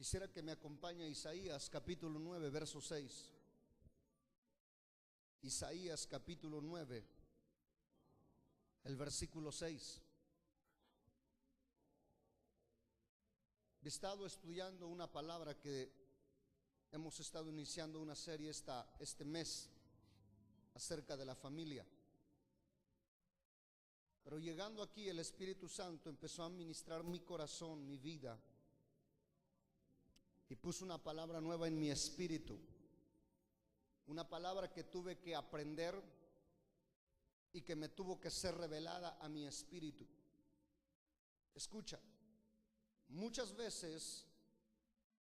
Quisiera que me acompañe Isaías capítulo 9, verso 6. Isaías capítulo 9, el versículo 6. He estado estudiando una palabra que hemos estado iniciando una serie este mes acerca de la familia. Pero llegando aquí, el Espíritu Santo empezó a ministrar mi corazón, mi vida, y puso una palabra nueva en mi espíritu. Una palabra que tuve que aprender y que me tuvo que ser revelada a mi espíritu. Escucha, muchas veces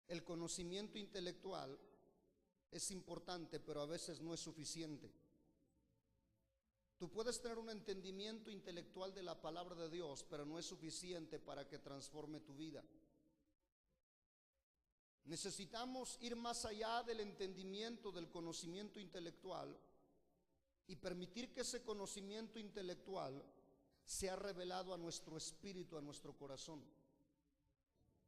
el conocimiento intelectual es importante, pero a veces no es suficiente. Tú puedes tener un entendimiento intelectual de la palabra de Dios, pero no es suficiente para que transforme tu vida. Necesitamos ir más allá del entendimiento, del conocimiento intelectual, y permitir que ese conocimiento intelectual sea revelado a nuestro espíritu, a nuestro corazón.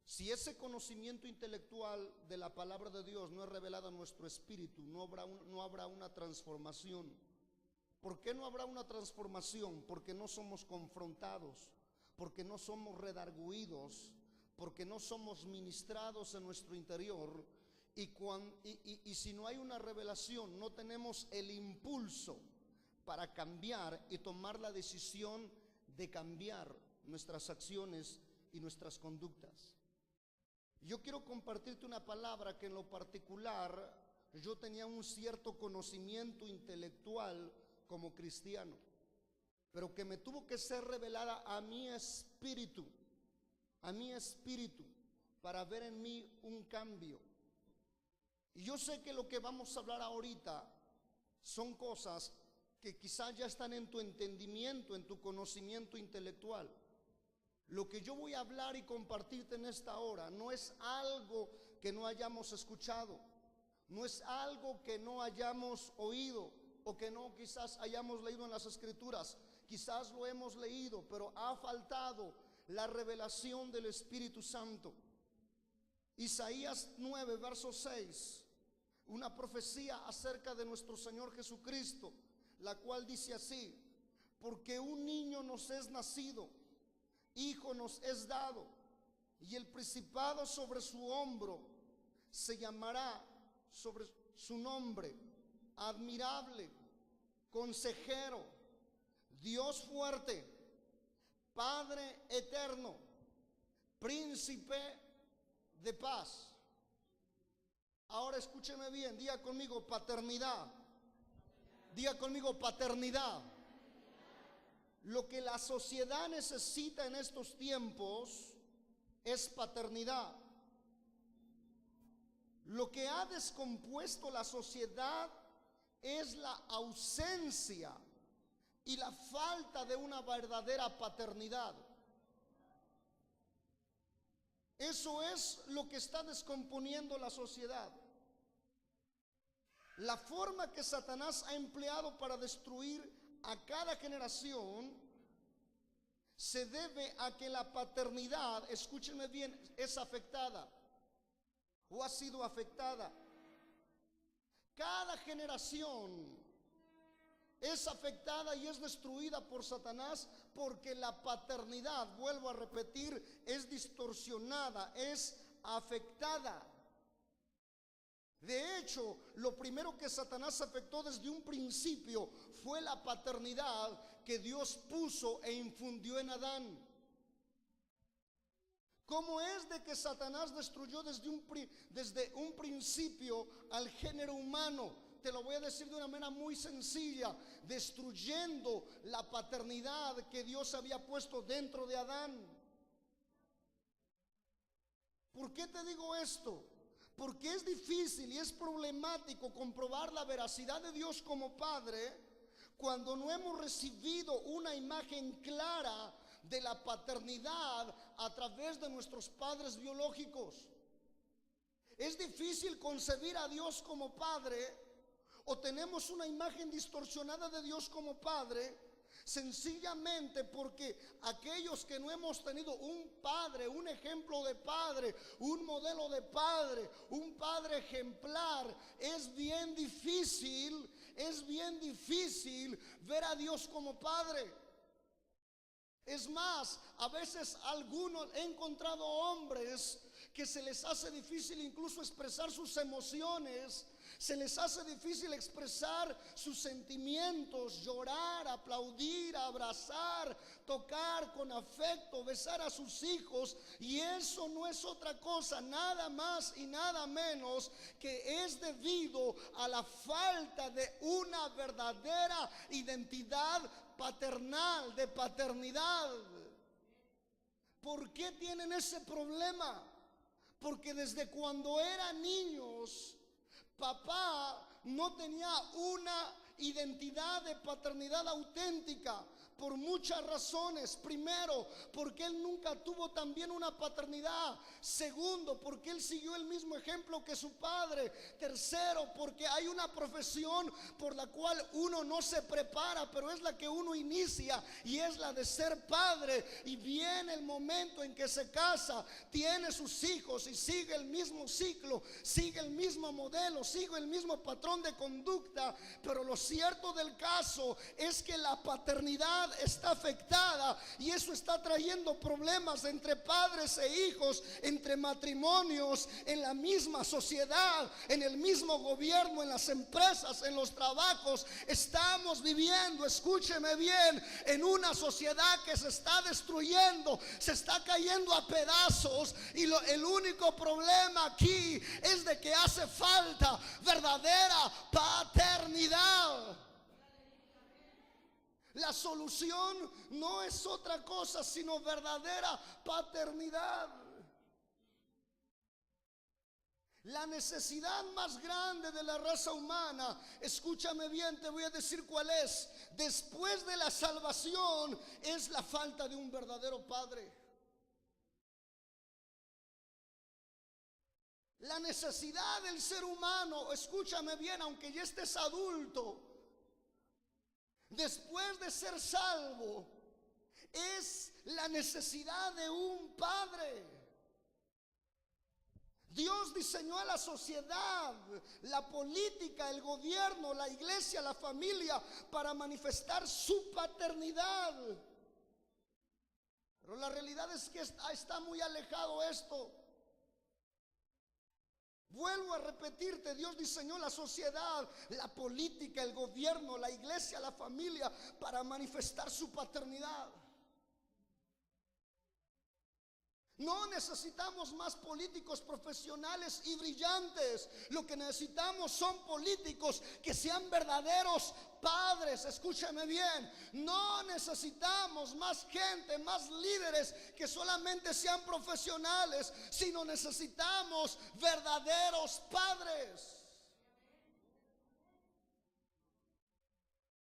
Si ese conocimiento intelectual de la palabra de Dios no es revelado a nuestro espíritu, no habrá una transformación. ¿Por qué no habrá una transformación? Porque no somos confrontados, porque no somos redarguidos, porque no somos ministrados en nuestro interior. Y si no hay una revelación, no tenemos el impulso para cambiar y tomar la decisión de cambiar nuestras acciones y nuestras conductas. Yo quiero compartirte una palabra que en lo particular yo tenía un cierto conocimiento intelectual como cristiano, pero que me tuvo que ser revelada a mi espíritu, para ver en mí un cambio. Y yo sé que lo que vamos a hablar ahorita son cosas que quizás ya están en tu entendimiento, en tu conocimiento intelectual. Lo que yo voy a hablar y compartirte en esta hora no es algo que no hayamos escuchado, no es algo que no hayamos oído o que no quizás hayamos leído en las escrituras. Quizás lo hemos leído, pero ha faltado la revelación del Espíritu Santo. Isaías 9, verso 6, una profecía acerca de nuestro Señor Jesucristo, la cual dice así: porque un niño nos es nacido, hijo nos es dado, y el principado sobre su hombro, se llamará sobre su nombre admirable, consejero, Dios fuerte, Padre eterno, príncipe de paz. Ahora escúcheme bien, diga conmigo paternidad. Diga conmigo paternidad. Lo que la sociedad necesita en estos tiempos es paternidad. Lo que ha descompuesto la sociedad es la ausencia y la falta de una verdadera paternidad. Eso es lo que está descomponiendo la sociedad. La forma que Satanás ha empleado para destruir a cada generación se debe a que la paternidad, escúchenme bien, es afectada o ha sido afectada. Cada generación es afectada y es destruida por Satanás porque la paternidad, vuelvo a repetir, es distorsionada, es afectada. De hecho, lo primero que Satanás afectó desde un principio fue la paternidad que Dios puso e infundió en Adán. ¿Cómo es de que Satanás destruyó desde un principio al género humano? Te lo voy a decir de una manera muy sencilla: destruyendo la paternidad que Dios había puesto dentro de Adán. ¿Por qué te digo esto? Porque es difícil y es problemático comprobar la veracidad de Dios como Padre cuando no hemos recibido una imagen clara de la paternidad a través de nuestros padres biológicos. Es difícil concebir a Dios como Padre, o tenemos una imagen distorsionada de Dios como Padre, Sencillamente porque aquellos que no hemos tenido un padre, un ejemplo de padre, un modelo de padre, un padre ejemplar, es bien difícil ver a Dios como padre. Es más, a veces algunos he encontrado hombres que se les hace difícil incluso expresar sus emociones, se les hace difícil expresar sus sentimientos, llorar, aplaudir, abrazar, tocar con afecto, besar a sus hijos. Y eso no es otra cosa, nada más y nada menos que es debido a la falta de una verdadera identidad paternal, de paternidad. ¿Por qué tienen ese problema? Porque desde cuando eran niños, papá no tenía una identidad de paternidad auténtica. Por muchas razones. Primero, porque él nunca tuvo también una paternidad. Segundo, porque él siguió el mismo ejemplo que su padre. Tercero, porque hay una profesión por la cual uno no se prepara, pero es la que uno inicia, y es la de ser padre. Y viene el momento en que se casa, tiene sus hijos y sigue el mismo ciclo, sigue el mismo modelo, sigue el mismo patrón de conducta. Pero lo cierto del caso es que la paternidad está afectada, y eso está trayendo problemas entre padres e hijos, entre matrimonios, en la misma sociedad, en el mismo gobierno, en las empresas, en los trabajos. Estamos viviendo, escúcheme bien, en una sociedad que se está destruyendo, se está cayendo a pedazos, y el único problema aquí es de que hace falta verdadera paternidad. La solución no es otra cosa sino verdadera paternidad. La necesidad más grande de la raza humana, escúchame bien, te voy a decir cuál es. Después de la salvación, es la falta de un verdadero padre. La necesidad del ser humano, escúchame bien, aunque ya estés adulto, después de ser salvo, es la necesidad de un padre. Dios diseñó a la sociedad, la política, el gobierno, la iglesia, la familia, para manifestar su paternidad. Pero la realidad es que está muy alejado esto. Vuelvo a repetirte, Dios diseñó la sociedad, la política, el gobierno, la iglesia, la familia, para manifestar su paternidad. No necesitamos más políticos profesionales y brillantes. Lo que necesitamos son políticos que sean verdaderos padres. Escúchame bien, no necesitamos más gente, más líderes que solamente sean profesionales, sino necesitamos verdaderos padres.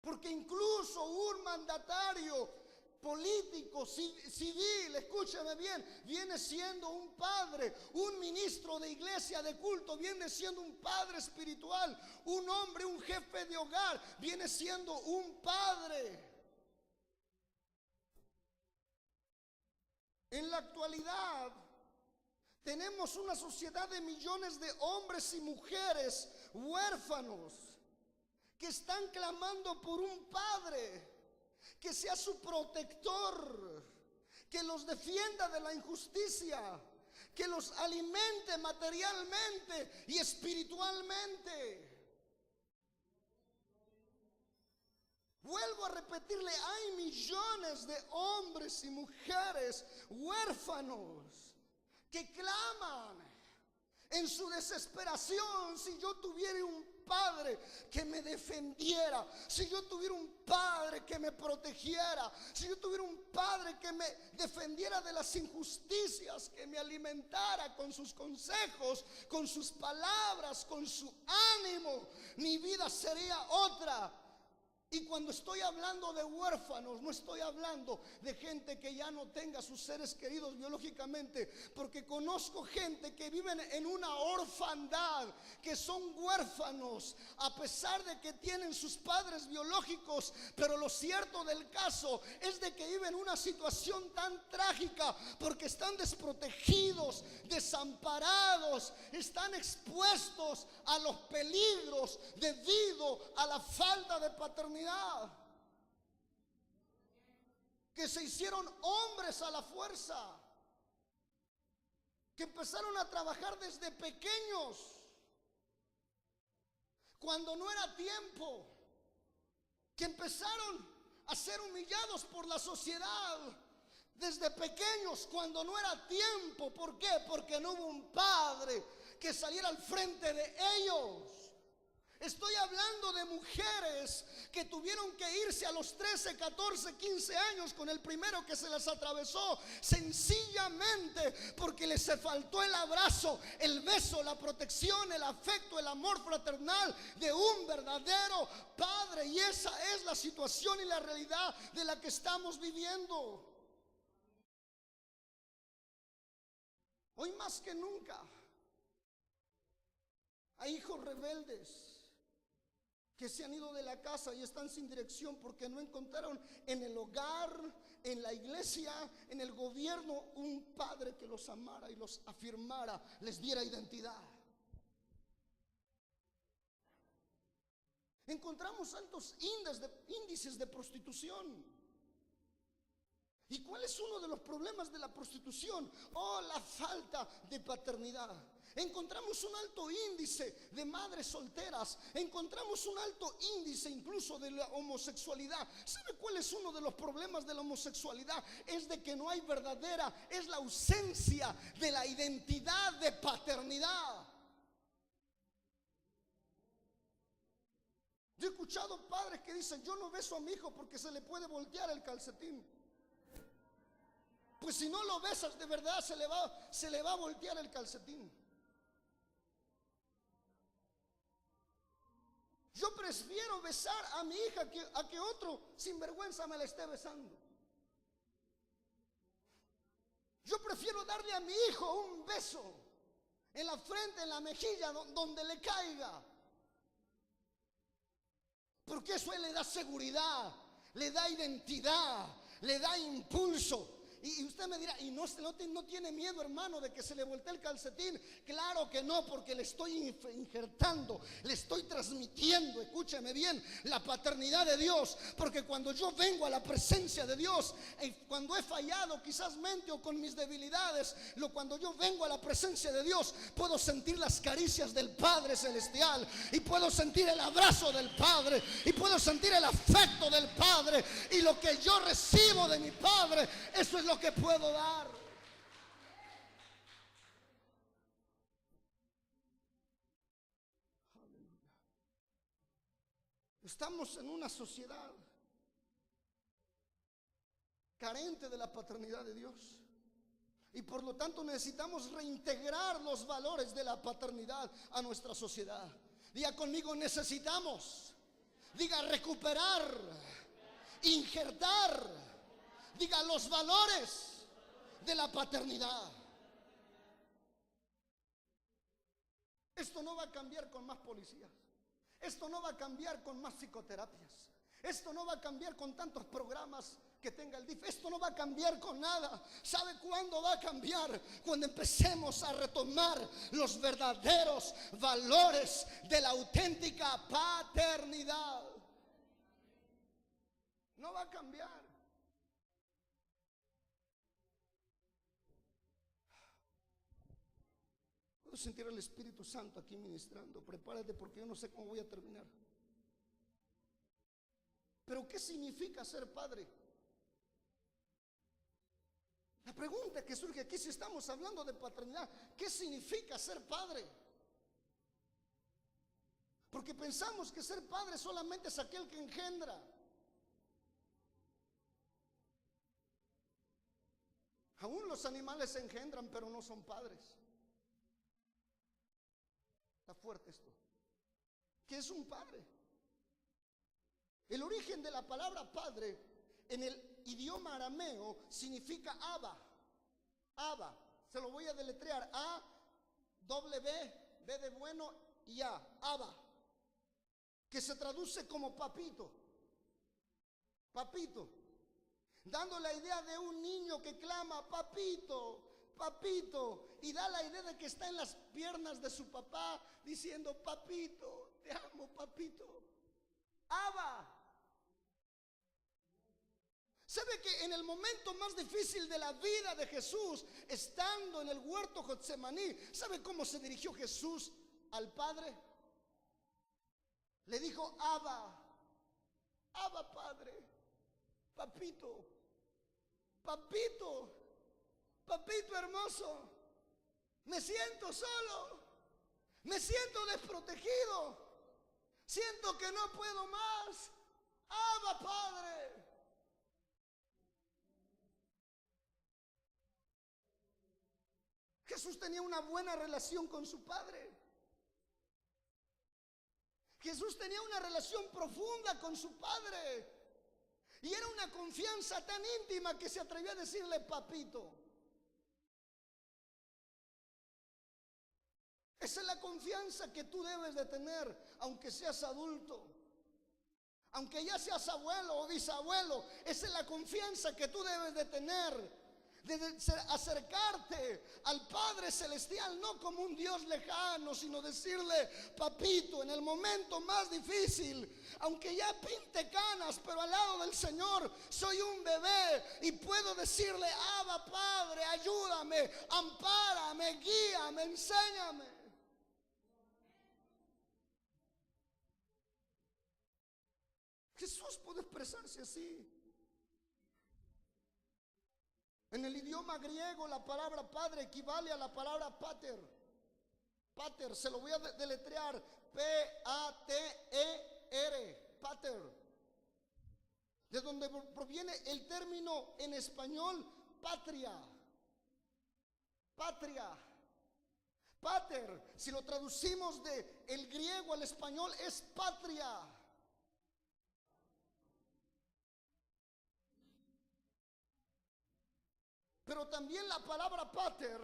Porque incluso un mandatario político, civil, escúchame bien, viene siendo un padre. Un ministro de iglesia, de culto, viene siendo un padre espiritual. Un hombre, un jefe de hogar, viene siendo un padre. En la actualidad tenemos una sociedad de millones de hombres y mujeres huérfanos que están clamando por un padre que sea su protector, que los defienda de la injusticia, que los alimente materialmente y espiritualmente. Vuelvo a repetirle, hay millones de hombres y mujeres huérfanos que claman en su desesperación: si yo tuviera un padre que me defendiera, si yo tuviera un padre que me protegiera, si yo tuviera un padre que me defendiera de las injusticias, que me alimentara con sus consejos, con sus palabras, con su ánimo, mi vida sería otra. Y cuando estoy hablando de huérfanos, no estoy hablando de gente que ya no tenga sus seres queridos biológicamente, porque conozco gente que viven en una orfandad, que son huérfanos a pesar de que tienen sus padres biológicos. Pero lo cierto del caso es de que viven una situación tan trágica porque están desprotegidos, desamparados, están expuestos a los peligros debido a la falta de paternidad, que se hicieron hombres a la fuerza, que empezaron a trabajar desde pequeños cuando no era tiempo, que empezaron a ser humillados por la sociedad desde pequeños cuando no era tiempo. ¿Por qué? Porque no hubo un padre que saliera al frente de ellos. Estoy hablando de mujeres que tuvieron que irse a los 13, 14, 15 años con el primero que se les atravesó, sencillamente porque les faltó el abrazo, el beso, la protección, el afecto, el amor fraternal de un verdadero padre. Y esa es la situación y la realidad de la que estamos viviendo. Hoy más que nunca hay hijos rebeldes que se han ido de la casa y están sin dirección porque no encontraron en el hogar, en la iglesia, en el gobierno, un padre que los amara y los afirmara, les diera identidad. Encontramos altos índices de prostitución. ¿Y cuál es uno de los problemas de la prostitución? Oh, la falta de paternidad. Encontramos un alto índice de madres solteras. Encontramos un alto índice incluso de la homosexualidad. ¿Sabe cuál es uno de los problemas de la homosexualidad? Es de que no hay verdadera, es la ausencia de la identidad de paternidad. Yo he escuchado padres que dicen: yo no beso a mi hijo porque se le puede voltear el calcetín. Pues si no lo besas de verdad, se le va a voltear el calcetín. Yo prefiero besar a mi hija a que otro sinvergüenza me la esté besando. Yo prefiero darle a mi hijo un beso en la frente, en la mejilla, donde le caiga, porque eso le da seguridad, le da identidad, le da impulso. Y usted me dirá: ¿y no tiene miedo, hermano, de que se le voltee el calcetín? Claro que no, porque le estoy injertando, le estoy transmitiendo, escúcheme bien, la paternidad de Dios. Porque cuando yo vengo a la presencia de Dios, cuando he fallado quizás mente o con mis debilidades, cuando yo vengo a la presencia de Dios, puedo sentir las caricias del Padre Celestial, y puedo sentir el abrazo del Padre, y puedo sentir el afecto del Padre. Y lo que yo recibo de mi Padre, eso es lo que puedo dar. Aleluya. Estamos en una sociedad carente de la paternidad de Dios, y por lo tanto necesitamos reintegrar los valores de la paternidad a nuestra sociedad. Diga conmigo: necesitamos. Diga: recuperar, injertar. Diga: los valores de la paternidad. Esto no va a cambiar con más policías. Esto no va a cambiar con más psicoterapias. Esto no va a cambiar con tantos programas que tenga el DIF. Esto no va a cambiar con nada. ¿Sabe cuándo va a cambiar? Cuando empecemos a retomar los verdaderos valores de la auténtica paternidad. No va a cambiar. Puedo sentir al Espíritu Santo aquí ministrando. Prepárate, porque yo no sé cómo voy a terminar. Pero ¿qué significa ser padre? La pregunta que surge aquí, si estamos hablando de paternidad, ¿qué significa ser padre? Porque pensamos que ser padre solamente es aquel que engendra. Aún los animales se engendran, pero no son padres. Está fuerte esto. ¿Qué es un padre? El origen de la palabra padre en el idioma arameo significa Abba. Abba, se lo voy a deletrear: A, W, B de bueno y A, Abba, que se traduce como papito. Papito, dando la idea de un niño que clama papito, papito, y da la idea de que está en las piernas de su papá diciendo: papito, te amo, papito. Abba. ¿Sabe que en el momento más difícil de la vida de Jesús, estando en el huerto Getsemaní, ¿sabe cómo se dirigió Jesús al Padre? Le dijo: Abba, Abba, Padre, papito, papito, papito hermoso, me siento solo, me siento desprotegido, siento que no puedo más. Abba, Padre. Jesús tenía una buena relación con su Padre. Jesús tenía una relación profunda con su Padre. Y era una confianza tan íntima que se atrevió a decirle: papito. Esa es la confianza que tú debes de tener, aunque seas adulto, aunque ya seas abuelo o bisabuelo. Esa es la confianza que tú debes de tener, de acercarte al Padre Celestial, no como un Dios lejano, sino decirle: papito, en el momento más difícil, aunque ya pinte canas, pero al lado del Señor soy un bebé y puedo decirle: Abba, Padre, ayúdame, ampárame, guíame, enséñame. Jesús puede expresarse así. En el idioma griego la palabra padre equivale a la palabra pater. Pater, se lo voy a deletrear: P-A-T-E-R, pater. De donde proviene el término en español patria. Patria. Pater, si lo traducimos de el griego al español, es patria. Pero también la palabra pater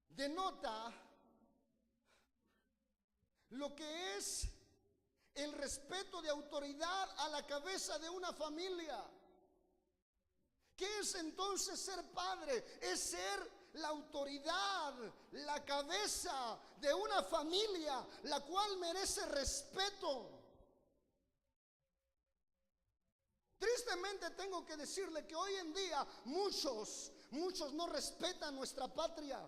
denota lo que es el respeto de autoridad a la cabeza de una familia. ¿Qué es entonces ser padre? Es ser la autoridad, la cabeza de una familia, la cual merece respeto. Tristemente tengo que decirle que hoy en día muchos no respetan nuestra patria.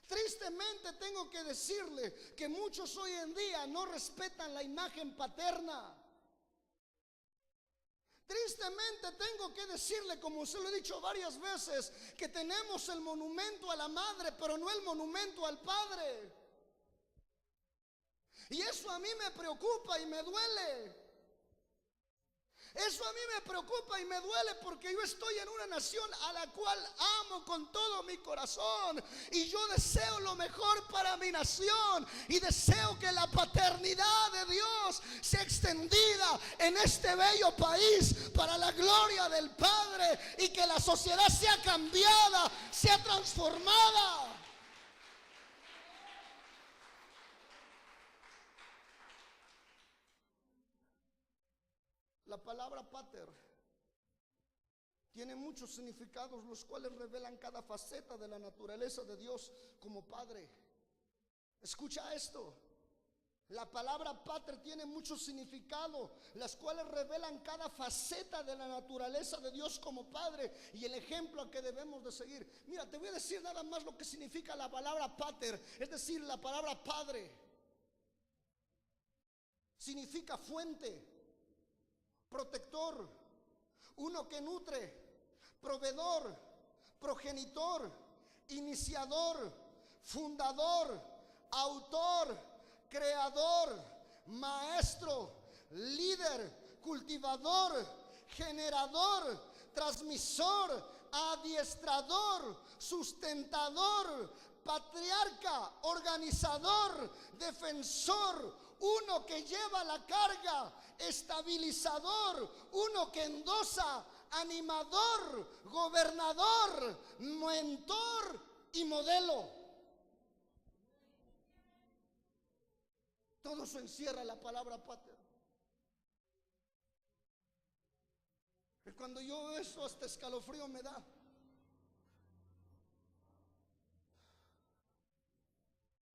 Tristemente tengo que decirle que muchos hoy en día no respetan la imagen paterna. Tristemente tengo que decirle, como se lo he dicho varias veces, que tenemos el monumento a la madre, pero no el monumento al padre. Y eso a mí me preocupa y me duele. Eso a mí me preocupa y me duele, porque yo estoy en una nación a la cual amo con todo mi corazón, y yo deseo lo mejor para mi nación, y deseo que la paternidad de Dios sea extendida en este bello país para la gloria del Padre, y que la sociedad sea cambiada, sea transformada. La palabra pater tiene muchos significados, los cuales revelan cada faceta de la naturaleza de Dios como Padre. Escucha esto: la palabra pater tiene mucho significado, las cuales revelan cada faceta de la naturaleza de Dios como Padre, y el ejemplo que debemos de seguir. Mira, te voy a decir nada más lo que significa la palabra pater, es decir, la palabra padre. Significa fuente, protector, uno que nutre, proveedor, progenitor, iniciador, fundador, autor, creador, maestro, líder, cultivador, generador, transmisor, adiestrador, sustentador, patriarca, organizador, defensor, uno que lleva la carga, estabilizador, uno que endosa, animador, gobernador, mentor y modelo. Todo eso encierra la palabra pater. Y cuando yo veo eso, hasta escalofrío me da.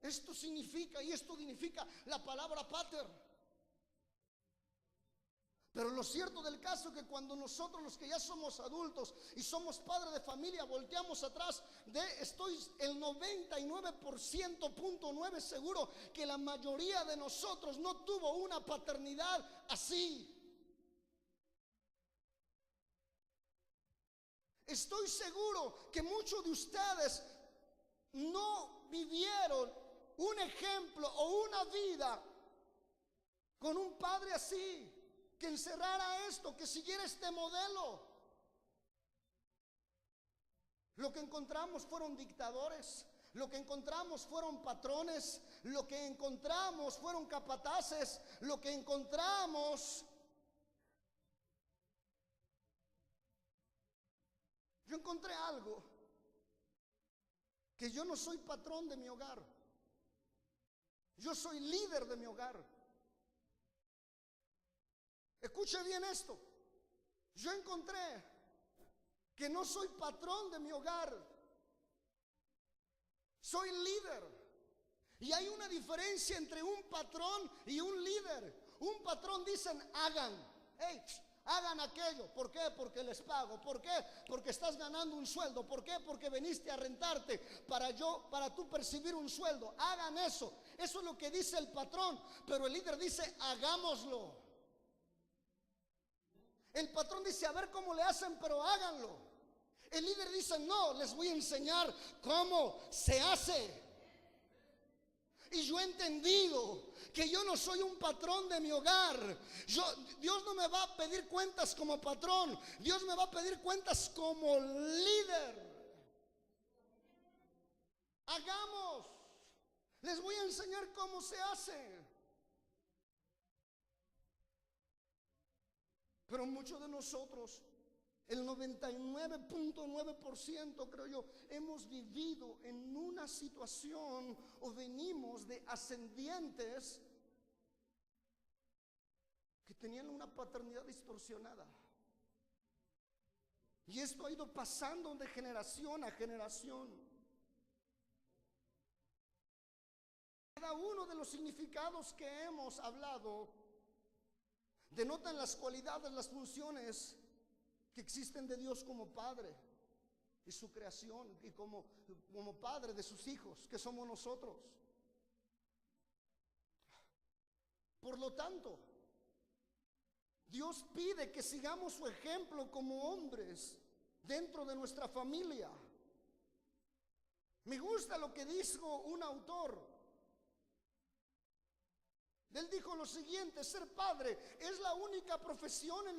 Esto significa, y esto significa la palabra pater. Pero lo cierto del caso es que cuando nosotros, los que ya somos adultos y somos padres de familia, volteamos atrás, estoy el 99.9 seguro que la mayoría de nosotros no tuvo una paternidad así. Estoy seguro que muchos de ustedes no vivieron un ejemplo o una vida con un padre así, que encerrara esto, que siguiera este modelo. Lo que encontramos fueron dictadores, lo que encontramos fueron patrones, lo que encontramos fueron capataces, lo que encontramos. Yo encontré algo, que yo no soy patrón de mi hogar. Yo soy líder de mi hogar. Escuche bien esto. Yo encontré que no soy patrón de mi hogar. Soy líder. Y hay una diferencia entre un patrón y un líder. Un patrón dicen hagan. Hey, hagan aquello. ¿Por qué? Porque les pago. ¿Por qué? Porque estás ganando un sueldo. ¿Por qué? Porque veniste a rentarte para tú percibir un sueldo. Hagan eso. Eso es lo que dice el patrón. Pero el líder dice hagámoslo. El patrón dice a ver cómo le hacen, pero háganlo. El líder dice no, les voy a enseñar cómo se hace. Y yo he entendido que yo no soy un patrón de mi hogar. Dios no me va a pedir cuentas como patrón. Dios me va a pedir cuentas como líder. Hagamos. Les voy a enseñar cómo se hace. Pero muchos de nosotros, el 99.9% creo yo, hemos vivido en una situación o venimos de ascendientes que tenían una paternidad distorsionada. Y esto ha ido pasando de generación a generación. Cada uno de los significados que hemos hablado denotan las cualidades, las funciones que existen de Dios como Padre y su creación, y como Padre de sus hijos, que somos nosotros. Por lo tanto, Dios pide que sigamos su ejemplo como hombres dentro de nuestra familia. Me gusta lo que dijo un autor. Él dijo lo siguiente: ser padre es la única profesión en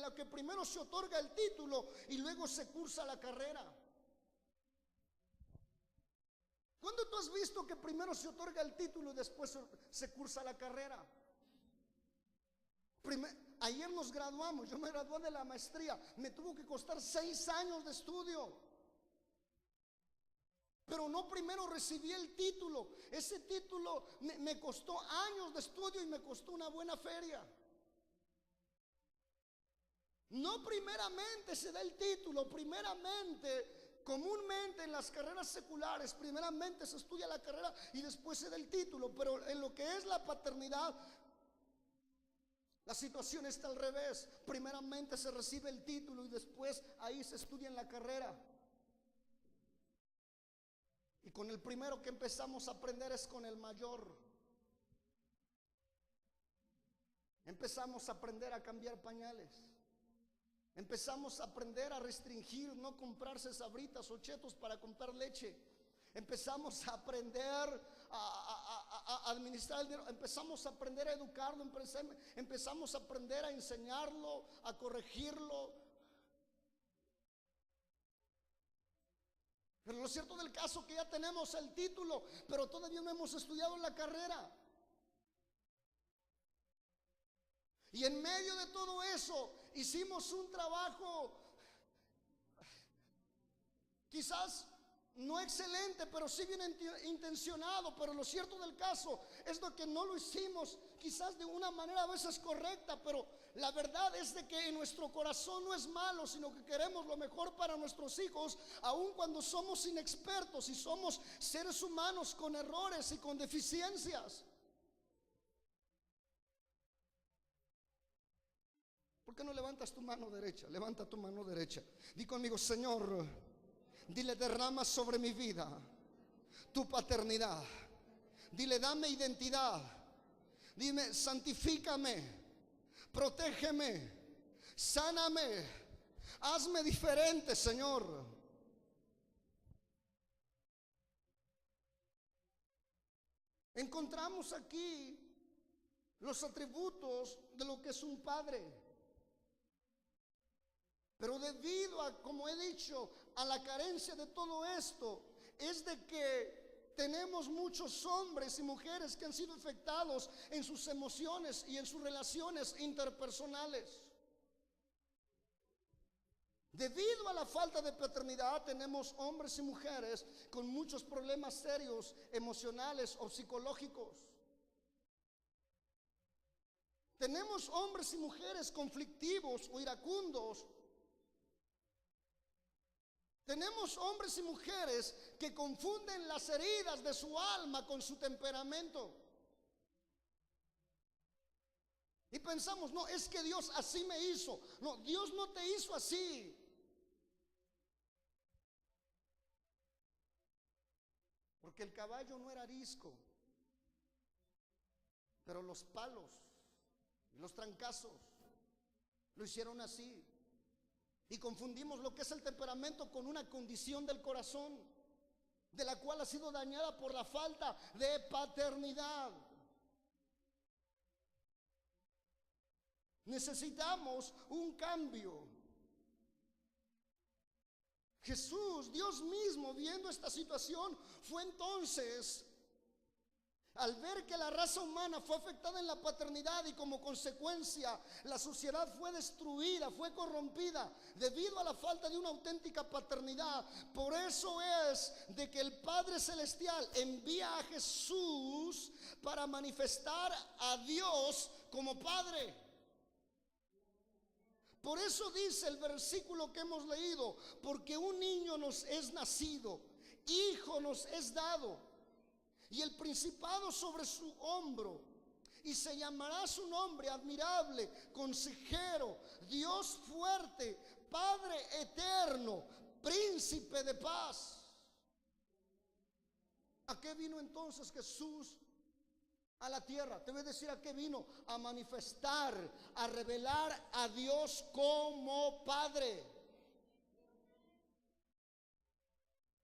la que primero se otorga el título y luego se cursa la carrera. ¿Cuándo tú has visto que primero se otorga el título y después se cursa la carrera? Ayer nos graduamos, yo me gradué de la maestría, me tuvo que costar 6 años de estudio. Pero no primero recibí el título. Ese título me costó años de estudio y me costó una buena feria. No primeramente se da el título, primeramente, comúnmente en las carreras seculares, primeramente se estudia la carrera y después se da el título. Pero en lo que es la paternidad, la situación está al revés. Primeramente se recibe el título y después ahí se estudia en la carrera. Y con el primero que empezamos a aprender es con el mayor. Empezamos a aprender a cambiar pañales. Empezamos a aprender a restringir, no comprarse sabritas o chetos para comprar leche. Empezamos a aprender a administrar el dinero. Empezamos a aprender a educarlo. Empezamos a aprender a enseñarlo, a corregirlo. Pero lo cierto del caso es que ya tenemos el título, pero todavía no hemos estudiado la carrera. Y en medio de todo eso hicimos un trabajo quizás no excelente, pero sí bien intencionado. Pero lo cierto del caso es de que no lo hicimos quizás de una manera a veces correcta, pero la verdad es de que en nuestro corazón no es malo, sino que queremos lo mejor para nuestros hijos, aun cuando somos inexpertos y somos seres humanos con errores y con deficiencias. ¿Por qué no levantas tu mano derecha? Levanta tu mano derecha. Di conmigo: Señor, dile, derrama sobre mi vida tu paternidad. Dile, dame identidad. Dime, santifícame, protégeme, sáname, hazme diferente, Señor. Encontramos aquí los atributos de lo que es un padre. Pero debido a, como he dicho, a la carencia de todo esto, es de que tenemos muchos hombres y mujeres que han sido afectados en sus emociones y en sus relaciones interpersonales. Debido a la falta de paternidad, tenemos hombres y mujeres con muchos problemas serios, emocionales o psicológicos. Tenemos hombres y mujeres conflictivos o iracundos. Tenemos hombres y mujeres que confunden las heridas de su alma con su temperamento. Y pensamos, no, es que Dios así me hizo. No, Dios no te hizo así. Porque el caballo no era arisco, pero los palos y los trancazos lo hicieron así. Y confundimos lo que es el temperamento con una condición del corazón, de la cual ha sido dañada por la falta de paternidad. Necesitamos un cambio. Jesús, Dios mismo, viendo esta situación, fue entonces, al ver que la raza humana fue afectada en la paternidad y como consecuencia la sociedad fue destruida, fue corrompida debido a la falta de una auténtica paternidad. Por eso es de que el Padre Celestial envía a Jesús para manifestar a Dios como Padre. Por eso dice el versículo que hemos leído: porque un niño nos es nacido, hijo nos es dado, y el principado sobre su hombro, y se llamará su nombre admirable, consejero, Dios fuerte, Padre eterno, príncipe de paz. ¿A qué vino entonces Jesús a la tierra? Te voy a decir a qué vino: a manifestar, a revelar a Dios como Padre.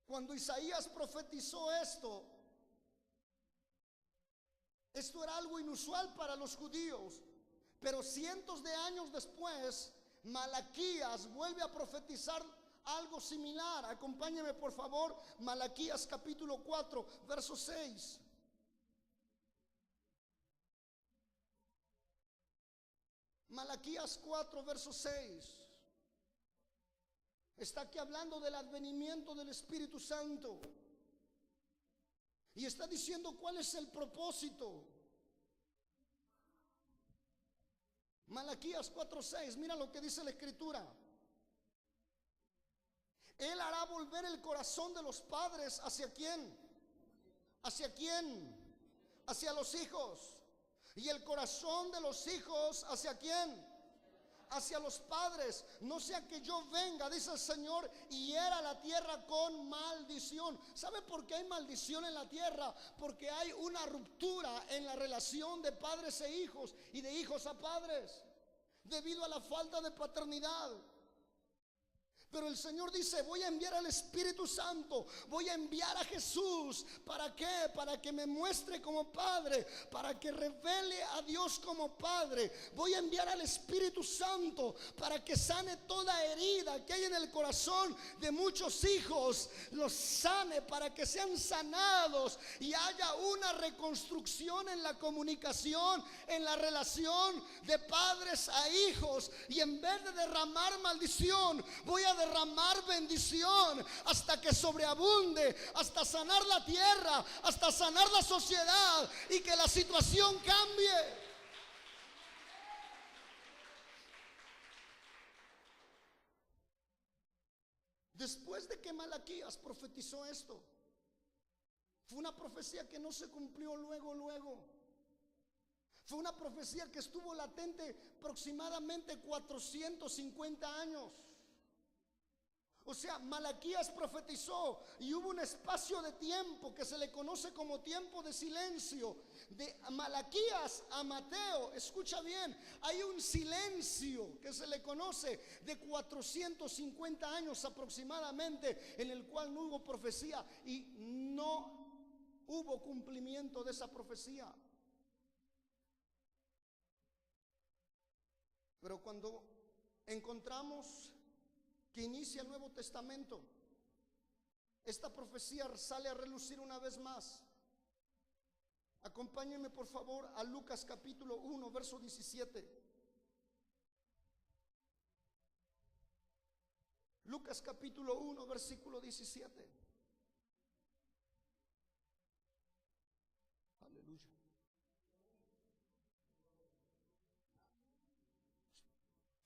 Cuando Isaías profetizó esto era algo inusual para los judíos, pero cientos de años después Malaquías vuelve a profetizar algo similar. Acompáñeme por favor, Malaquías capítulo 4, verso 6. Malaquías 4, verso 6. Está aquí hablando del advenimiento del Espíritu Santo. Y está diciendo cuál es el propósito. Malaquías 4:6, mira lo que dice la Escritura. Él hará volver el corazón de los padres ¿hacia quién? ¿Hacia quién? Hacia los hijos. Y el corazón de los hijos ¿hacia quién? Hacia los padres. No sea que yo venga, dice el Señor, y hiera la tierra con maldición. ¿Sabe por qué hay maldición en la tierra? Porque hay una ruptura en la relación de padres e hijos y de hijos a padres, debido a la falta de paternidad. Pero el Señor dice: voy a enviar al Espíritu Santo, voy a enviar a Jesús. ¿Para qué? Para que me muestre como Padre, para que revele a Dios como Padre. Voy a enviar al Espíritu Santo para que sane toda herida que hay en el corazón de muchos hijos. Los sane para que sean sanados y haya una reconstrucción en la comunicación, en la relación de padres a hijos. Y en vez de derramar maldición, voy a derramar bendición hasta que sobreabunde, hasta sanar la tierra, hasta sanar la sociedad y que la situación cambie. Después de que Malaquías profetizó esto, fue una profecía que no se cumplió luego. Fue una profecía que estuvo latente aproximadamente 450 años. O sea, Malaquías profetizó y hubo un espacio de tiempo que se le conoce como tiempo de silencio. De Malaquías a Mateo, escucha bien, hay un silencio que se le conoce de 450 años aproximadamente, en el cual no hubo profecía y no hubo cumplimiento de esa profecía. Pero cuando encontramos que inicia el Nuevo Testamento, esta profecía sale a relucir una vez más. Acompáñenme por favor a Lucas capítulo 1, verso 17. Lucas capítulo 1, versículo 17. Aleluya.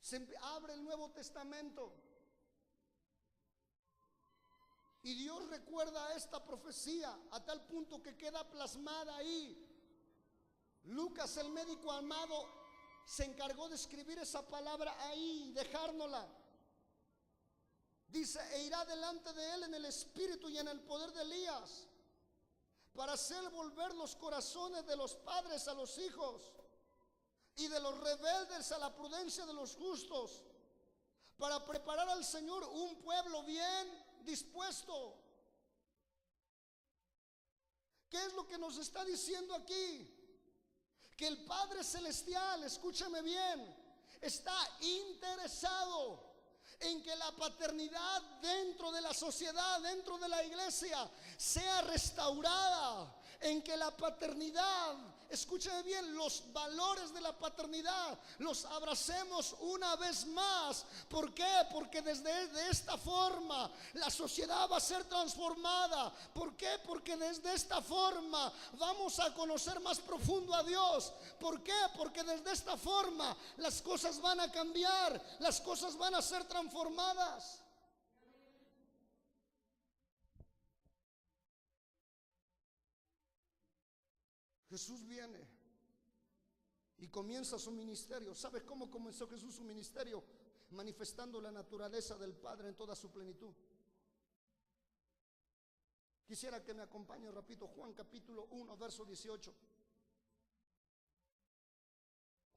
Se abre el Nuevo Testamento y Dios recuerda esta profecía a tal punto que queda plasmada ahí. Lucas, el médico amado, se encargó de escribir esa palabra ahí y dejárnosla. Dice: e irá delante de él en el espíritu y en el poder de Elías, para hacer volver los corazones de los padres a los hijos y de los rebeldes a la prudencia de los justos, para preparar al Señor un pueblo bien dispuesto. ¿Qué es lo que nos está diciendo aquí? Que el Padre Celestial, escúchame bien, está interesado en que la paternidad dentro de la sociedad, dentro de la iglesia, sea restaurada. En que la paternidad, escúchame bien, los valores de la paternidad los abracemos una vez más. ¿Por qué? Porque desde esta forma la sociedad va a ser transformada. ¿Por qué? Porque desde esta forma vamos a conocer más profundo a Dios. ¿Por qué? Porque desde esta forma las cosas van a cambiar, las cosas van a ser transformadas. Jesús viene y comienza su ministerio. ¿Sabes cómo comenzó Jesús su ministerio? Manifestando la naturaleza del Padre en toda su plenitud. Quisiera que me acompañe, repito, Juan capítulo 1, verso 18.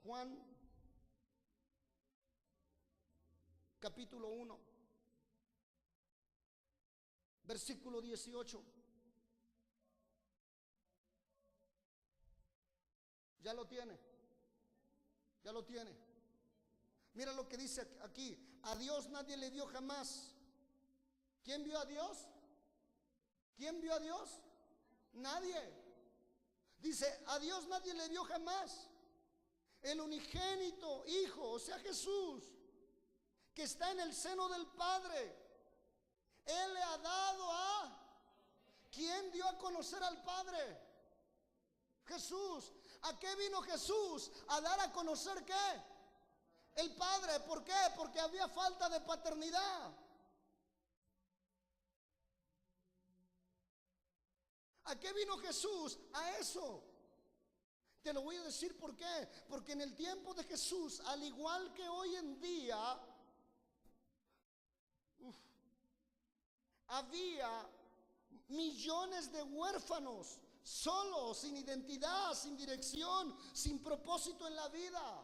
Juan capítulo 1, versículo 18. Ya lo tiene. Ya lo tiene. Mira lo que dice aquí: a Dios nadie le dio jamás. ¿Quién vio a Dios? ¿Quién vio a Dios? Nadie. Dice: a Dios nadie le dio jamás. El unigénito Hijo, o sea Jesús, que está en el seno del Padre, Él le ha dado a... ¿Quién dio a conocer al Padre? Jesús. ¿A qué vino Jesús? A dar a conocer ¿qué? El Padre. ¿Por qué? Porque había falta de paternidad. ¿A qué vino Jesús? A eso. Te lo voy a decir por qué. Porque en el tiempo de Jesús, al igual que hoy en día, había millones de huérfanos, solos, sin identidad, sin dirección, sin propósito en la vida.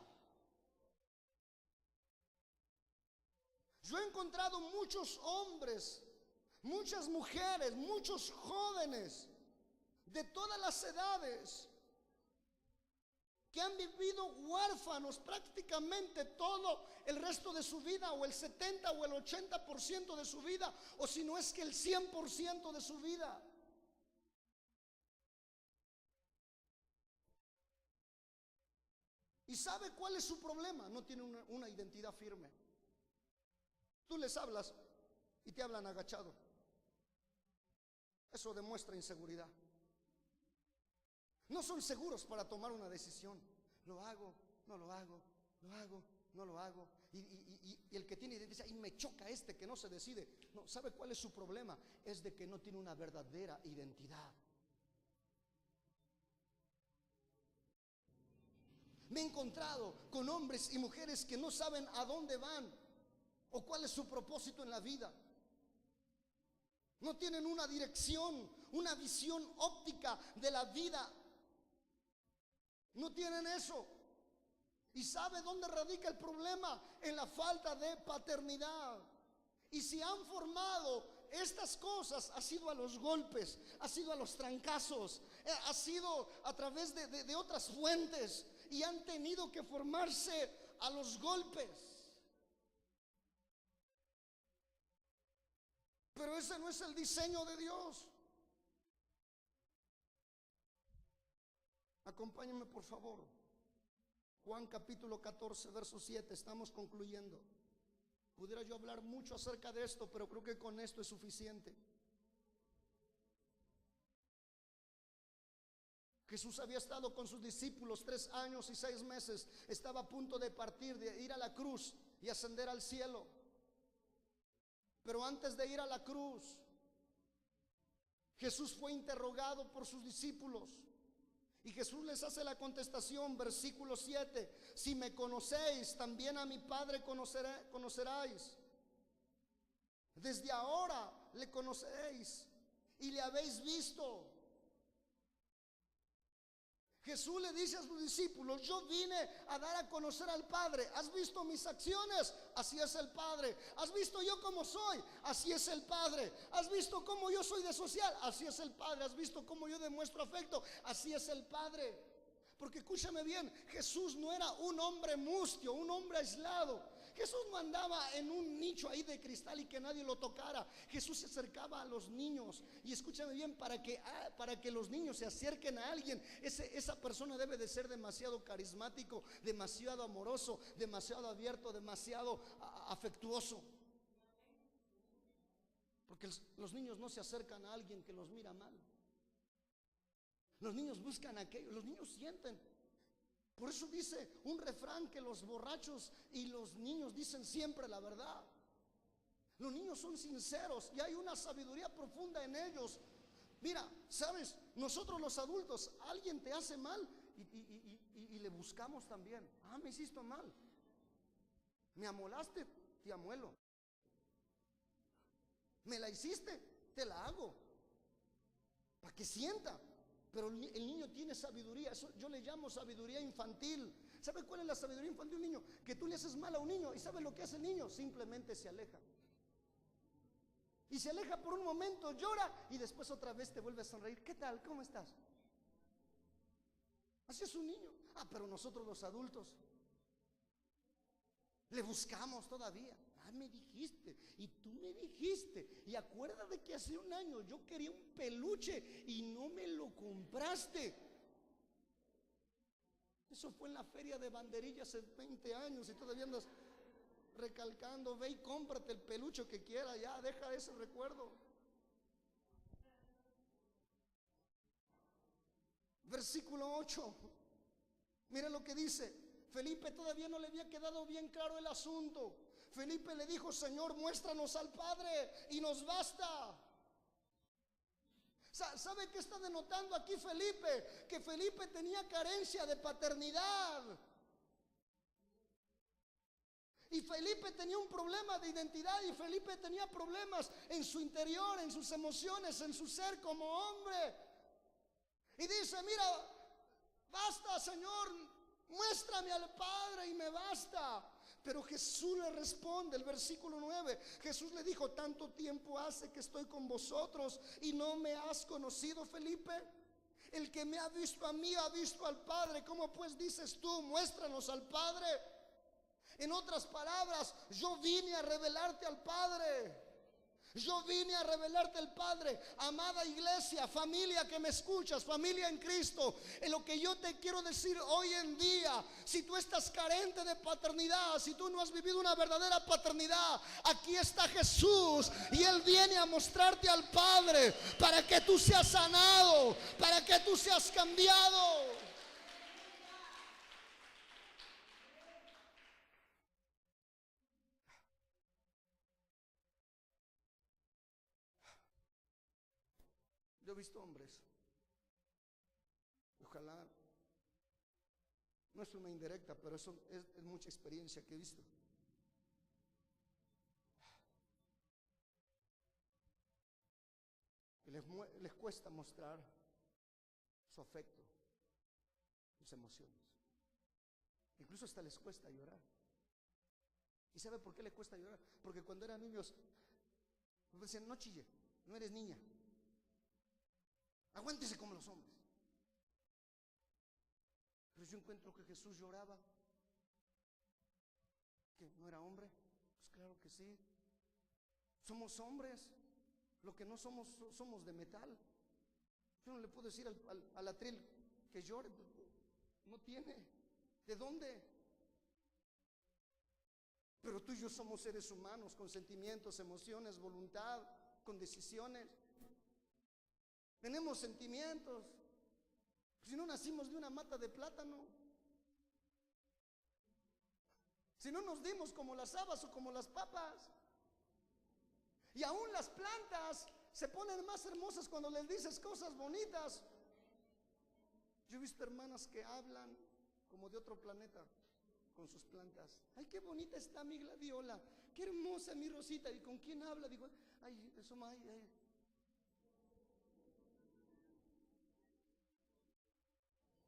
Yo he encontrado muchos hombres, muchas mujeres, muchos jóvenes de todas las edades que han vivido huérfanos prácticamente todo el resto de su vida, o el 70 o el 80% de su vida, o si no es que el 100% de su vida. ¿Y sabe cuál es su problema? No tiene una identidad firme. Tú les hablas y te hablan agachado. Eso demuestra inseguridad. No son seguros para tomar una decisión. Lo hago, no lo hago, lo hago, no lo hago. Y el que tiene identidad, y me choca este que no se decide. No, ¿sabe cuál es su problema? Es de que no tiene una verdadera identidad. Me he encontrado con hombres y mujeres que no saben a dónde van o cuál es su propósito en la vida. No tienen una dirección, una visión óptica de la vida. No tienen eso. ¿Y sabe dónde radica el problema? En la falta de paternidad. Y si han formado estas cosas, ha sido a los golpes, ha sido a los trancazos, ha sido a través de otras fuentes, y han tenido que formarse a los golpes. Pero ese no es el diseño de Dios. Acompáñenme por favor. Juan capítulo 14, verso 7. Estamos concluyendo. Pudiera yo hablar mucho acerca de esto, pero creo que con esto es suficiente. Jesús había estado con sus discípulos 3 años y 6 meses. Estaba a punto de partir, de ir a la cruz y ascender al cielo. Pero antes de ir a la cruz, Jesús fue interrogado por sus discípulos. Y Jesús les hace la contestación, versículo 7. Si me conocéis, también a mi Padre conoceráis. Desde ahora le conoceréis y le habéis visto. Jesús le dice a sus discípulos: yo vine a dar a conocer al Padre. ¿Has visto mis acciones? Así es el Padre. ¿Has visto yo cómo soy? Así es el Padre. ¿Has visto cómo yo soy de social? Así es el Padre. ¿Has visto cómo yo demuestro afecto? Así es el Padre. Porque escúchame bien, Jesús no era un hombre mustio, un hombre aislado. Jesús no andaba en un nicho ahí de cristal y que nadie lo tocara. Jesús se acercaba a los niños. Y escúchame bien, para que los niños se acerquen a alguien, esa persona debe de ser demasiado carismático, demasiado amoroso, demasiado abierto, demasiado afectuoso. Porque los niños no se acercan a alguien que los mira mal. Los niños buscan aquello, los niños sienten. Por eso dice un refrán que los borrachos y los niños dicen siempre la verdad. Los niños son sinceros y hay una sabiduría profunda en ellos. Mira, sabes, nosotros los adultos, alguien te hace mal y le buscamos también. Ah, me hiciste mal. Me amolaste, te amuelo. Me la hiciste, te la hago. Para que sienta. Pero el niño tiene sabiduría. Eso yo le llamo sabiduría infantil. ¿Sabe cuál es la sabiduría infantil de un niño? Que tú le haces mal a un niño y ¿sabe lo que hace el niño? Simplemente se aleja. Y se aleja por un momento, llora y después otra vez te vuelve a sonreír. ¿Qué tal? ¿Cómo estás? Así es un niño. Ah, pero nosotros los adultos le buscamos todavía. Ah, me dijiste y tú me dijiste. Y acuérdate que hace un año yo quería un peluche y no me lo compraste. Eso fue en la feria de Banderilla hace 20 años y todavía andas recalcando. Ve y cómprate el peluche que quieras, ya deja ese recuerdo. Versículo 8. Mira lo que dice. Felipe todavía no le había quedado bien claro el asunto. Felipe le dijo: Señor, muéstranos al Padre y nos basta. ¿Sabe qué está denotando aquí Felipe? Que Felipe tenía carencia de paternidad. Y Felipe tenía un problema de identidad. Y Felipe tenía problemas en su interior, en sus emociones, en su ser como hombre. Y dice: mira, basta, Señor, muéstrame al Padre y me basta. Pero Jesús le responde, el versículo 9, Jesús le dijo: tanto tiempo hace que estoy con vosotros y no me has conocido, Felipe. El que me ha visto a mí ha visto al Padre. ¿Cómo pues dices tú, muéstranos al Padre? En otras palabras, yo vine a revelarte al Padre. Yo vine a revelarte al Padre. Amada iglesia, familia que me escuchas, familia en Cristo, en lo que yo te quiero decir hoy en día, si tú estás carente de paternidad, si tú no has vivido una verdadera paternidad, aquí está Jesús y Él viene a mostrarte al Padre para que tú seas sanado, para que tú seas cambiado. Yo he visto hombres, ojalá, no es una indirecta, pero eso es mucha experiencia que he visto. Y les cuesta mostrar su afecto, sus emociones. Incluso hasta les cuesta llorar. ¿Y sabe por qué les cuesta llorar? Porque cuando eran niños decían: no chille, no eres niña, aguántese como los hombres. Pero yo encuentro que Jesús lloraba. ¿Que no era hombre? Pues claro que sí. Somos hombres. Lo que no somos, somos de metal. Yo no le puedo decir al atril que llore. No tiene. ¿De dónde? Pero tú y yo somos seres humanos con sentimientos, emociones, voluntad, con decisiones. Tenemos sentimientos. Si no nacimos de una mata de plátano, si no nos dimos como las habas o como las papas. Y aún las plantas se ponen más hermosas cuando les dices cosas bonitas. Yo he visto hermanas que hablan como de otro planeta con sus plantas. Ay, qué bonita está mi gladiola, qué hermosa mi rosita. ¿Y con quién habla? Digo, ay, eso, ay.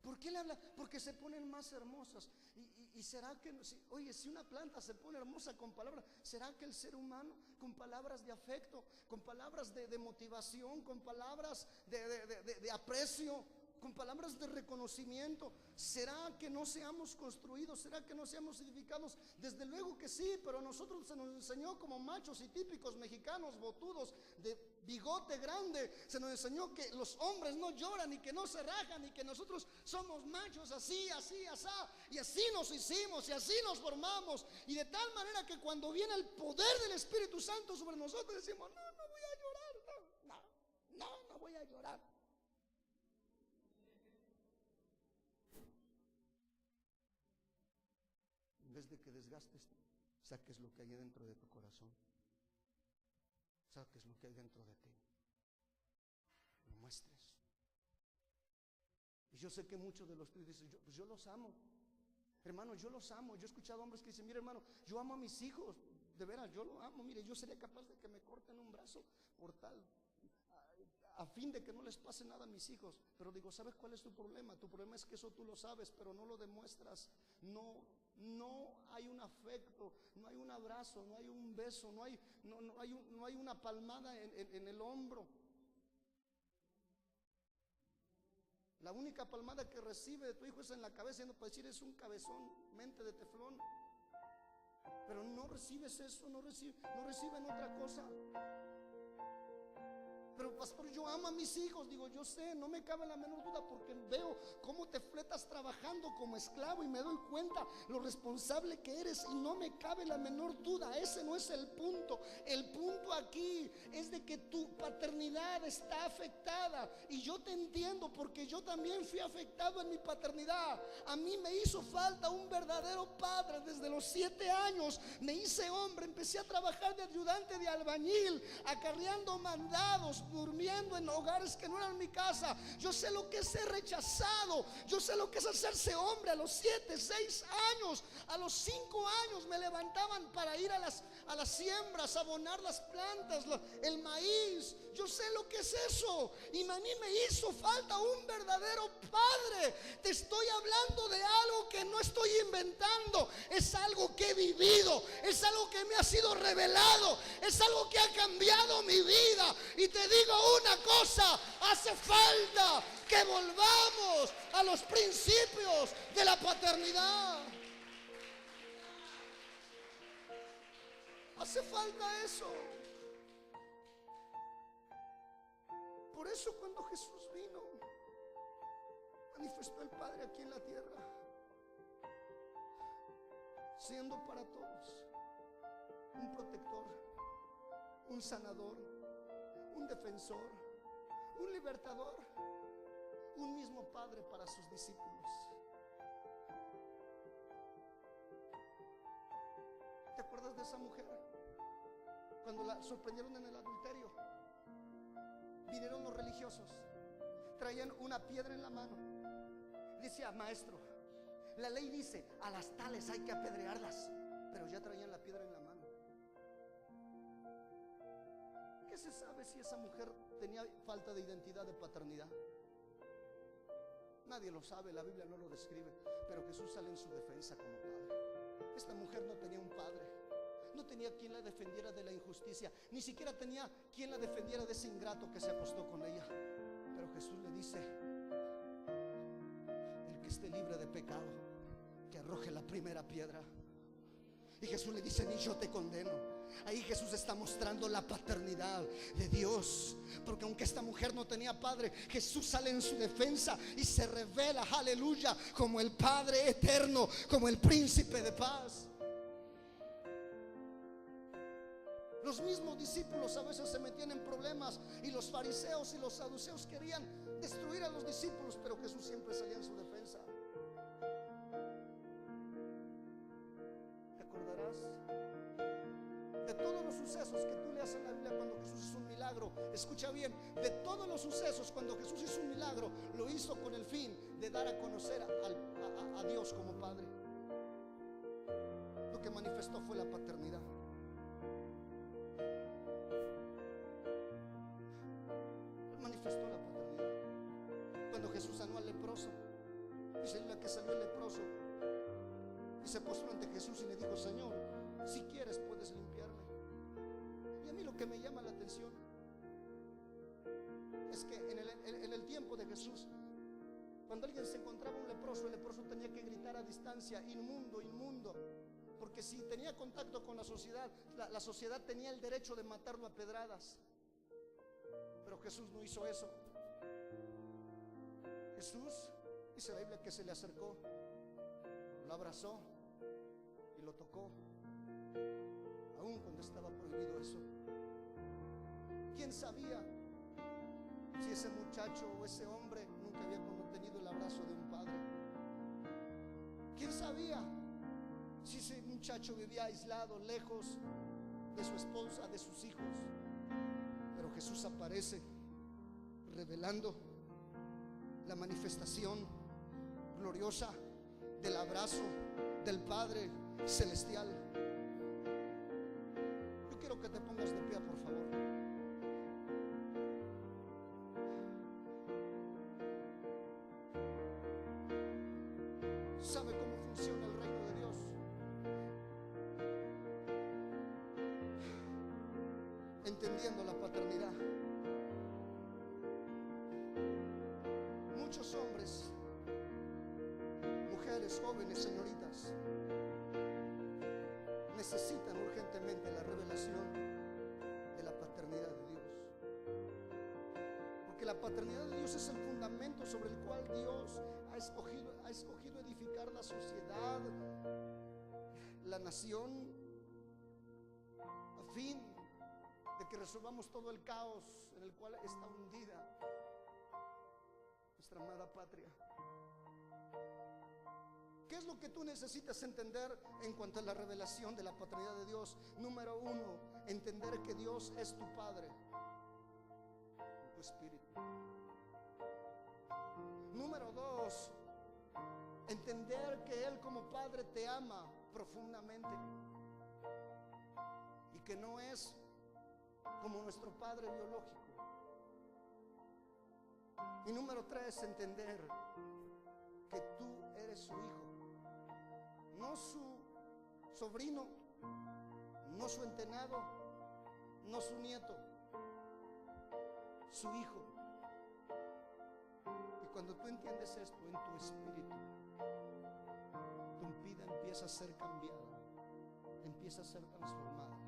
¿Por qué le habla? Porque se ponen más hermosas. Y será que, oye, si una planta se pone hermosa con palabras, ¿será que el ser humano con palabras de afecto, con palabras de motivación, con palabras de aprecio, con palabras de reconocimiento, será que no seamos construidos? ¿Será que no seamos edificados? Desde luego que sí, pero a nosotros se nos enseñó como machos y típicos mexicanos botudos de bigote grande, se nos enseñó que los hombres no lloran y que no se rajan y que nosotros somos machos así, así, asá, y así nos hicimos y así nos formamos, y de tal manera que cuando viene el poder del Espíritu Santo sobre nosotros decimos: no voy a llorar, no voy a llorar. En vez de que desgastes, saques lo que hay dentro de tu corazón, saques lo que hay dentro de ti, lo muestres. Y yo sé que muchos de los tuyos dicen: yo los amo, hermano, yo los amo. Yo he escuchado hombres que dicen: mire, hermano, yo amo a mis hijos, de veras, yo lo amo. Mire, yo sería capaz de que me corten un brazo por tal, a fin de que no les pase nada a mis hijos. Pero digo, ¿sabes cuál es tu problema? Tu problema es que eso tú lo sabes, pero no lo demuestras. No hay un afecto, no hay un abrazo, no hay un beso, no hay una palmada en el hombro. La única palmada que recibe de tu hijo es en la cabeza, y no puede decir: es un cabezón, mente de teflón. Pero no recibes eso, no reciben otra cosa. Pero pastor, yo amo a mis hijos. Digo, yo sé, no me cabe la menor duda, porque veo cómo te fletas trabajando como esclavo y me doy cuenta lo responsable que eres, y no me cabe la menor duda. Ese no es el punto. El punto aquí es de que tu paternidad está afectada, y yo te entiendo porque yo también fui afectado en mi paternidad. A mí me hizo falta un verdadero padre. Desde los 7 años me hice hombre, empecé a trabajar de ayudante de albañil, acarreando mandados, durmiendo en hogares que no eran mi casa. Yo sé lo que es ser rechazado. Yo sé lo que es hacerse hombre. A los 7, 6 años, a los 5 años me levantaban para ir a las siembras, abonar las plantas, el maíz. Yo sé lo que es eso. Y a mí me hizo falta un verdadero padre. Te estoy hablando de algo que no estoy inventando. Es algo que he vivido. Es algo que me ha sido revelado. Es algo que ha cambiado mi vida. Y te digo una cosa: hace falta que volvamos a los principios de la paternidad. Hace falta eso. Por eso cuando Jesús vino, manifestó el Padre aquí en la tierra, siendo para todos un protector, un sanador, un defensor, un libertador, un mismo Padre para sus discípulos. ¿Te acuerdas de esa mujer? Cuando la sorprendieron en el adulterio, vinieron los religiosos, traían una piedra en la mano. Decía: maestro, la ley dice a las tales hay que apedrearlas, pero ya traían la piedra en la mano. ¿Qué se sabe si esa mujer tenía falta de identidad de paternidad? Nadie lo sabe, la Biblia no lo describe, pero Jesús sale en su defensa como padre. Esta mujer no tenía un padre, no tenía quien la defendiera de la injusticia, ni siquiera tenía quien la defendiera de ese ingrato que se acostó con ella. Pero Jesús le dice: el que esté libre de pecado, que arroje la primera piedra. Y Jesús le dice: ni yo te condeno. Ahí Jesús está mostrando la paternidad de Dios, porque aunque esta mujer no tenía padre, Jesús sale en su defensa y se revela, aleluya, como el Padre eterno, como el príncipe de paz. Los mismos discípulos a veces se metían en problemas, y los fariseos y los saduceos querían destruir a los discípulos, pero Jesús siempre salía en su defensa. ¿Te acordarás de todos los sucesos que tú leas en la Biblia cuando Jesús hizo un milagro? Escucha bien, de todos los sucesos cuando Jesús hizo un milagro, lo hizo con el fin de dar a conocer a Dios como Padre. Lo que manifestó fue la paternidad. Manifestó la paternidad. Cuando Jesús sanó al leproso, dice la que salió el leproso y se postró ante Jesús y le dijo: Señor, si quieres puedes limpiarme. Y a mí lo que me llama la atención es que en el tiempo de Jesús, cuando alguien se encontraba un leproso, el leproso tenía que gritar a distancia: inmundo, inmundo. Porque si tenía contacto con la sociedad, la sociedad tenía el derecho de matarlo a pedradas. Pero Jesús no hizo eso. Jesús, dice la Biblia, que se le acercó, lo abrazó y lo tocó, aun cuando estaba prohibido eso. ¿Quién sabía si ese muchacho o ese hombre nunca había tenido el abrazo de un padre? ¿Quién sabía si ese muchacho vivía aislado, lejos de su esposa, de sus hijos? Pero Jesús aparece revelando la manifestación gloriosa del abrazo del Padre Celestial. Yo quiero que te pongas de pie, por favor. ¿Sabe cómo funciona el reino de Dios? Entendiendo la paternidad. Muchos hombres, mujeres, jóvenes, señoritas, necesitan urgentemente la revelación de la paternidad de Dios, porque la paternidad de Dios es el fundamento sobre el cual Dios ha escogido edificar la sociedad, la nación, a fin de que resolvamos todo el caos en el cual está hundida nuestra amada patria. ¿Qué es lo que tú necesitas entender en cuanto a la revelación de la paternidad de Dios? Número uno, entender que Dios es tu Padre. tu espíritu. Número 2, entender que Él como Padre te ama profundamente y que no es como nuestro Padre biológico. Y número 3, entender que tú eres su hijo, no su sobrino, no su entenado, no su nieto, su hijo. Y cuando tú entiendes esto en tu espíritu, tu vida empieza a ser cambiada, empieza a ser transformada.